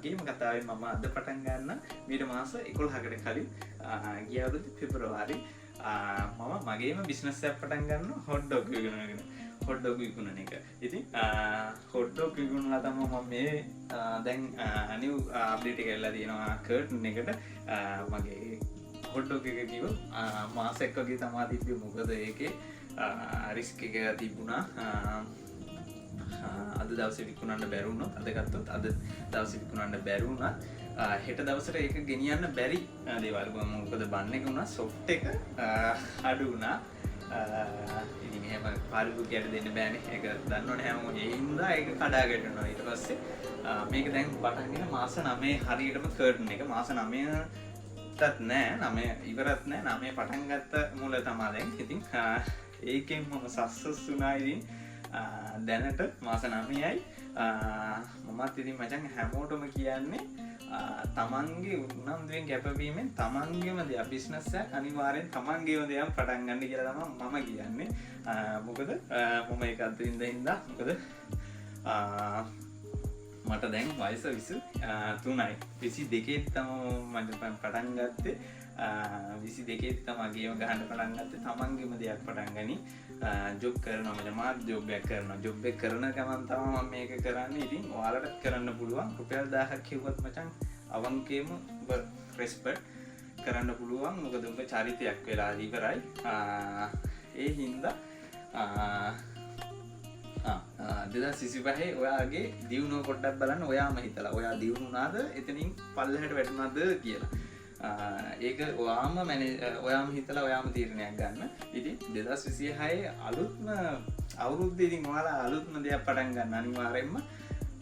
වගේම කතාවේ මම අද පටන් ගන්න මීට මාස 11කට කලින් ගිය අවුරුදු පෙබරවාරි මම මගේම බිස්නස් එකක් පටන් ගන්නවා හොට් ඩොග් විකුණනගෙන. හොට් ඩොග් විකුණන එක. ඉතින් හොට් ඩොග් විකුණලා තමයි මම මේ දැන් නිව් අප්ඩේට් එක එල්ලලා තියෙනවා කර්ටන් එකට. මගේ හොට් ඩොග් එක කිව්ව මාසයක් වගේ තමයි තිබ්බේ. මොකද ඒකේ රිස්ක් එක තිබුණා. අද දවසේ විකුණන්න බැරි වුණොත් අද ගත්තොත් අද දවසේ විකුණන්න බැරි වුණා. හෙට දවසට ඒක ගෙනියන්න බැරි දේවල්. මොකද බන් එක උනා සොෆ්ට් එක අඩු වුණා. ඉතින් එහෙම පාරිභෝගිකයට දෙන්න බෑනේ. ඒක දන්නවනේ හැමෝම. ඒ හින්දා ඒක කඩා ගැටෙනවා. ඊට පස්සේ මේක දැන් පටන්ගෙන මාස 9 හරියටම කර්ටන් එක මාස 9ටත් නෑ 9 ඉවරත් නෑ 9 පටන් ගත්ත මුල තමයි දැන්. ඉතින් ඒකෙන් මම සක්සස් වුණා. ඉතින් දැනට මාස 9යි. මමත් ඉතින් මචං හැමෝටම කියන්නේ තමන්ගේ උනන්දුවෙන් කැපවීමෙන් තමන්ගේම දෙයක් බිස්නස් එකක් අනිවාර්යෙන් තමන්ගේම දෙයක් පටන් ගන්න කියලා තමයි මම කියන්නේ. මොකද මම ඒක අත්දින්න හින්දා මොකද මට දැන් වයස 23යි. 22 තමයි මම පටන් ගත්තේ. 22 තමයි ගේම ගහන්න පටන් ගත්තේ. තමන්ගේම දෙයක් පටන් ගනි. ජොබ් කරනවා මම මාත් ජොබ් එකක් කරනවා. ජොබ් එක කරන ගමන් තමයි මම මේක කරන්නේ. ඉතින් ඔයාලට කරන්න පුළුවන්. රුපියල් 1000ක් කිව්වත් මචං අවංකේම ඔබ රෙස්පෙක්ට් කරන්න පුළුවන්. මොකද ඔබ චරිතයක් වෙලා ඉවරයි. ඒ හින්දා 2025 ඔයාගේ දියුණුව පොඩ්ඩක් බලන්න. ඔයාම හිතලා ඔයා දියුණුනාද එතනින් පල්ලෙහාට වැටුණාද කියලා. ඒක ඔයාම හිතලා ඔයාම තීරණයක් ගන්න. ඉතින් 2026 අලුත්ම අවුරුද්දේ ඉතින් ඔයාලා අලුත්ම දෙයක් පටන් ගන්න අනිවාර්යෙන්ම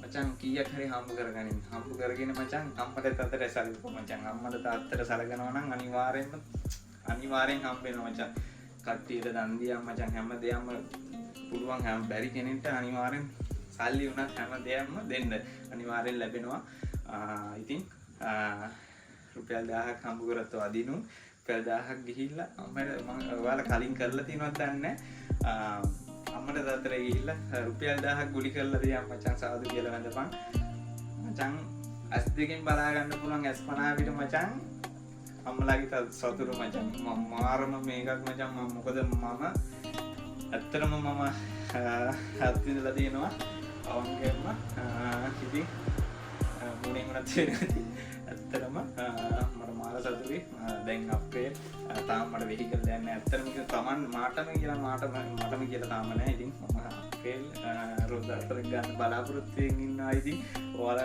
මචං කීයක් හරි හම්බ කරගනින්. හම්බ කරගෙන මචං අම්මට තාත්තට සැලකුවා මචං. අම්මට තාත්තට සැලකනවා නම් අනිවාර්යෙන් හම්බ වෙනවා මචං. කට්ටියට දන් දියා මචං හැම දෙයක්ම පුළුවන්. හැම බැරි කෙනෙක්ට අනිවාර්යෙන් සල්ලි උනත් හැම දෙයක්ම දෙන්න අනිවාර්යෙන් ලැබෙනවා. ඉතින් රුපියල් 1000ක් හම්බ කරත් අදිනු රුපියල් 1000ක් ගිහිල්ලා අම්මට මම ඔයාලා කලින් කරලා තියෙනවද දන්නේ නැහැ. අම්මට තාත්තට ගිහිල්ලා රුපියල් 1000ක් ගුලි කරලා තියන් මචං සාදු කියලා වැඳපන්. මචං ඇස් දෙකෙන් බලා ගන්න පුළුවන් ඇස් 50 පිට මචං. අම්මලාගේ සතුරු මචං මම මාරම මේකක් මචං. මොකද මම ඇත්තටම මම හත්විඳලා තියෙනවා අවංකෙන්ම. ඉතින් මොනේ මොනත් වෙන්නේ ඇත්තටම මට මාර සතුටුයි. දැන් අපේ තාම මට වෙහිකල් දෙයක් නැහැ. ඇත්තටම කිව්ව තමන් මටම කියලා තාම නැහැ. ඉතින් මම අපේ රොද අතර ගන්න බලාපොරොත්තු වෙමින් ඉන්නවා. ඉතින් ඔයාලා